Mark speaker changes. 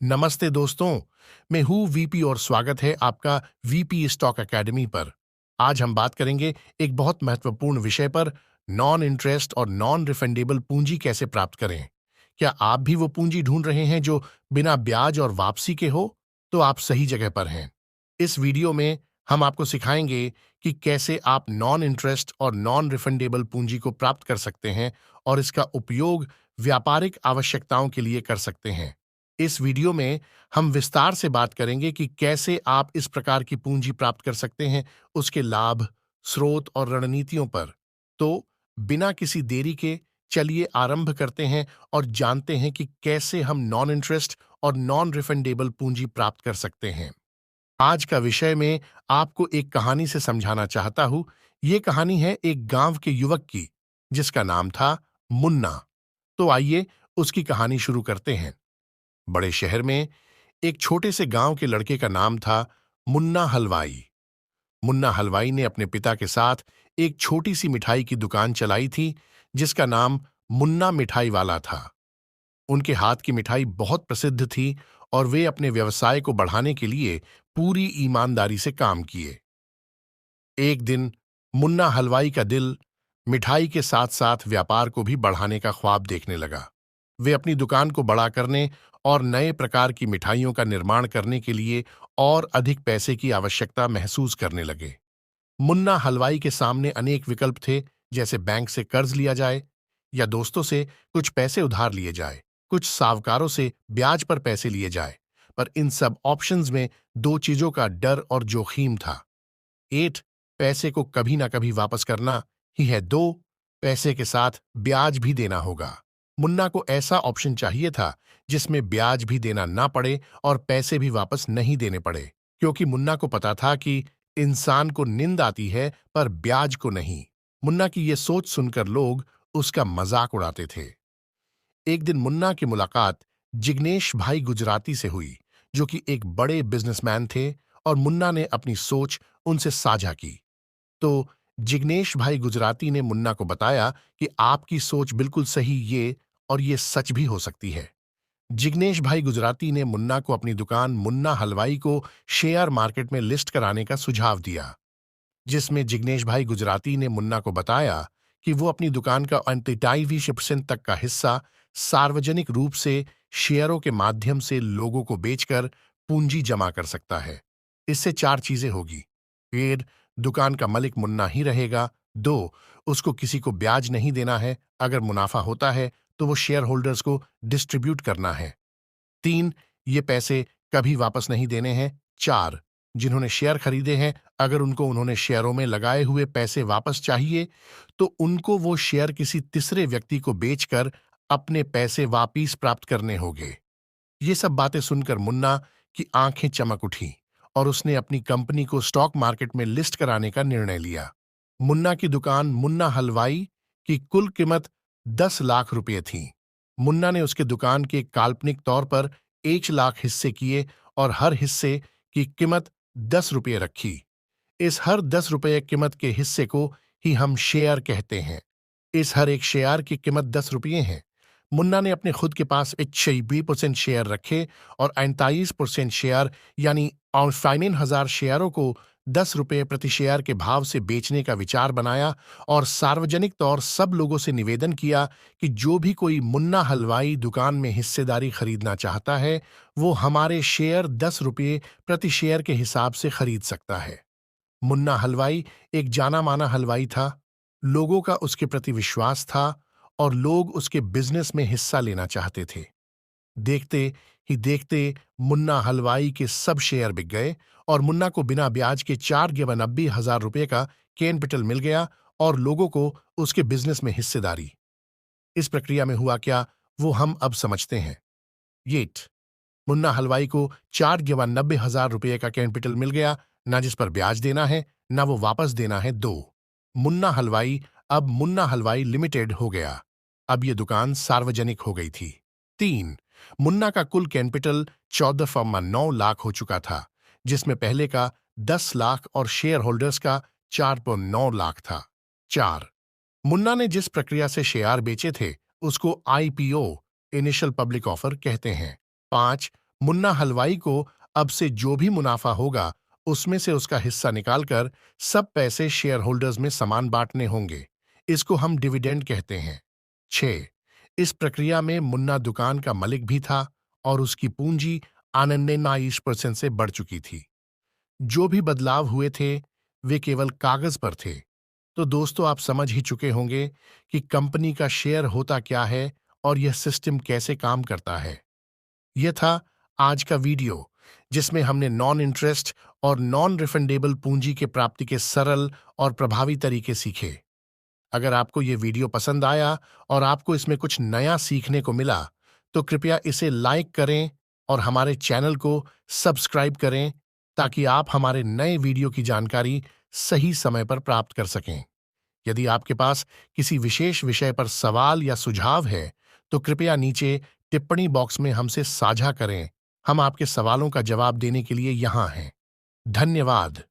Speaker 1: नमस्ते दोस्तों। मैं हूँ वीपी और स्वागत है आपका वीपी स्टॉक एकेडमी पर। आज हम बात करेंगे एक बहुत महत्वपूर्ण विषय पर, नॉन इंटरेस्ट और नॉन रिफंडेबल पूंजी कैसे प्राप्त करें। क्या आप भी वो पूंजी ढूंढ रहे हैं जो बिना ब्याज और वापसी के हो? तो आप सही जगह पर हैं। इस वीडियो में हम आपको सिखाएंगे कि कैसे आप नॉन इंटरेस्ट और नॉन रिफंडेबल पूंजी को प्राप्त कर सकते हैं और इसका उपयोग व्यापारिक आवश्यकताओं के लिए कर सकते हैं। इस वीडियो में हम विस्तार से बात करेंगे कि कैसे आप इस प्रकार की पूंजी प्राप्त कर सकते हैं, उसके लाभ, स्रोत और रणनीतियों पर। तो बिना किसी देरी के चलिए आरंभ करते हैं और जानते हैं कि कैसे हम नॉन इंटरेस्ट और नॉन रिफंडेबल पूंजी प्राप्त कर सकते हैं। आज का विषय में आपको एक कहानी से समझाना चाहता हूं। ये कहानी है एक गांव के युवक की, जिसका नाम था मुन्ना। तो आइए उसकी कहानी शुरू करते हैं। बड़े शहर में एक छोटे से गांव के लड़के का नाम था मुन्ना हलवाई। मुन्ना हलवाई ने अपने पिता के साथ एक छोटी सी मिठाई की दुकान चलाई थी, जिसका नाम मुन्ना मिठाई वाला था। उनके हाथ की मिठाई बहुत प्रसिद्ध थी और वे अपने व्यवसाय को बढ़ाने के लिए पूरी ईमानदारी से काम किए। एक दिन मुन्ना हलवाई का दिल मिठाई के साथ साथ व्यापार को भी बढ़ाने का ख्वाब देखने लगा। वे अपनी दुकान को बड़ा करने और नए प्रकार की मिठाइयों का निर्माण करने के लिए और अधिक पैसे की आवश्यकता महसूस करने लगे। मुन्ना हलवाई के सामने अनेक विकल्प थे, जैसे बैंक से कर्ज लिया जाए या दोस्तों से कुछ पैसे उधार लिए जाए, कुछ सावकारों से ब्याज पर पैसे लिए जाए। पर इन सब ऑप्शंस में दो चीजों का डर और जोखिम था। एट, पैसे को कभी ना कभी वापस करना ही है। दो, पैसे के साथ ब्याज भी देना होगा। मुन्ना को ऐसा ऑप्शन चाहिए था जिसमें ब्याज भी देना ना पड़े और पैसे भी वापस नहीं देने पड़े, क्योंकि मुन्ना को पता था कि इंसान को नींद आती है पर ब्याज को नहीं। मुन्ना की ये सोच सुनकर लोग उसका मजाक उड़ाते थे। एक दिन मुन्ना की मुलाकात जिग्नेश भाई गुजराती से हुई, जो कि एक बड़े बिजनेसमैन थे, और मुन्ना ने अपनी सोच उनसे साझा की। तो जिग्नेश भाई गुजराती ने मुन्ना को बताया कि आपकी सोच बिल्कुल सही, और ये सच भी हो सकती है। जिग्नेश भाई गुजराती ने मुन्ना को अपनी दुकान मुन्ना हलवाई को शेयर मार्केट में लिस्ट कराने का सुझाव दिया, जिसमें जिग्नेश भाई गुजराती ने मुन्ना को बताया कि वो अपनी दुकान का 25% तक का हिस्सा सार्वजनिक रूप से शेयरों के माध्यम से लोगों को बेचकर पूंजी जमा कर सकता है। इससे चार चीजें होगी। एक, दुकान का मालिक मुन्ना ही रहेगा। दो, उसको किसी को ब्याज नहीं देना है। अगर मुनाफा होता है तो वो शेयर होल्डर्स को डिस्ट्रीब्यूट करना है। तीन, ये पैसे कभी वापस नहीं देने हैं। चार, जिन्होंने शेयर खरीदे हैं, अगर उनको उन्होंने शेयरों में लगाए हुए पैसे वापस चाहिए तो उनको वो शेयर किसी तीसरे व्यक्ति को बेचकर अपने पैसे वापस प्राप्त करने होंगे। ये सब बातें सुनकर मुन्ना की आंखें चमक उठी और उसने अपनी कंपनी को स्टॉक मार्केट में लिस्ट कराने का निर्णय लिया। मुन्ना की दुकान मुन्ना हलवाई की कुल कीमत 10 लाख रुपए थी। मुन्ना ने उसके दुकान के काल्पनिक तौर पर 1 लाख हिस्से किए और हर हिस्से की कीमत 10 रुपये रखी। इस हर 10 रुपये कीमत के हिस्से को ही हम शेयर कहते हैं। इस हर एक शेयर की कीमत 10 रुपये है। मुन्ना ने अपने खुद के पास 26% शेयर रखे और 38% शेयर यानी 5000 शेयरों को 10 रुपये प्रति शेयर के भाव से बेचने का विचार बनाया और सार्वजनिक तौर सब लोगों से निवेदन किया कि जो भी कोई मुन्ना हलवाई दुकान में हिस्सेदारी खरीदना चाहता है, वो हमारे शेयर 10 रुपये प्रति शेयर के हिसाब से खरीद सकता है। मुन्ना हलवाई एक जाना माना हलवाई था। लोगों का उसके प्रति विश्वास था और लोग उसके बिजनेस में हिस्सा लेना चाहते थे। देखते ही देखते मुन्ना हलवाई के सब शेयर बिक गए और मुन्ना को बिना ब्याज के 4,90,000 रुपये का कैपिटल मिल गया और लोगों को उसके बिजनेस में हिस्सेदारी। इस प्रक्रिया में हुआ क्या, वो हम अब समझते हैं। येट, मुन्ना हलवाई को 4,90,000 रुपये का कैपिटल मिल गया, ना जिस पर ब्याज देना है ना वो वापस देना है। दो, मुन्ना हलवाई अब मुन्ना हलवाई लिमिटेड हो गया। अब ये दुकान सार्वजनिक हो गई थी। तीन, मुन्ना का कुल कैपिटल 14,9 लाख हो चुका था, जिसमें पहले का 10 लाख और शेयर होल्डर्स का 4,9 लाख था। चार, मुन्ना ने जिस प्रक्रिया से शेयर बेचे थे उसको आईपीओ, इनिशियल पब्लिक ऑफर कहते हैं। पांच, मुन्ना हलवाई को अब से जो भी मुनाफा होगा उसमें से उसका हिस्सा निकालकर सब पैसे शेयर होल्डर्स में समान बांटने होंगे। इसको हम डिविडेंड कहते हैं। 6। इस प्रक्रिया में मुन्ना दुकान का मालिक भी था और उसकी पूंजी आनन्य 29% से बढ़ चुकी थी। जो भी बदलाव हुए थे वे केवल कागज पर थे। तो दोस्तों, आप समझ ही चुके होंगे कि कंपनी का शेयर होता क्या है और यह सिस्टम कैसे काम करता है। यह था आज का वीडियो जिसमें हमने नॉन इंटरेस्ट और नॉन रिफंडेबल पूंजी के प्राप्ति के सरल और प्रभावी तरीके सीखे। अगर आपको ये वीडियो पसंद आया और आपको इसमें कुछ नया सीखने को मिला तो कृपया इसे लाइक करें और हमारे चैनल को सब्सक्राइब करें ताकि आप हमारे नए वीडियो की जानकारी सही समय पर प्राप्त कर सकें। यदि आपके पास किसी विशेष विषय पर सवाल या सुझाव है तो कृपया नीचे टिप्पणी बॉक्स में हमसे साझा करें। हम आपके सवालों का जवाब देने के लिए यहाँ हैं। धन्यवाद।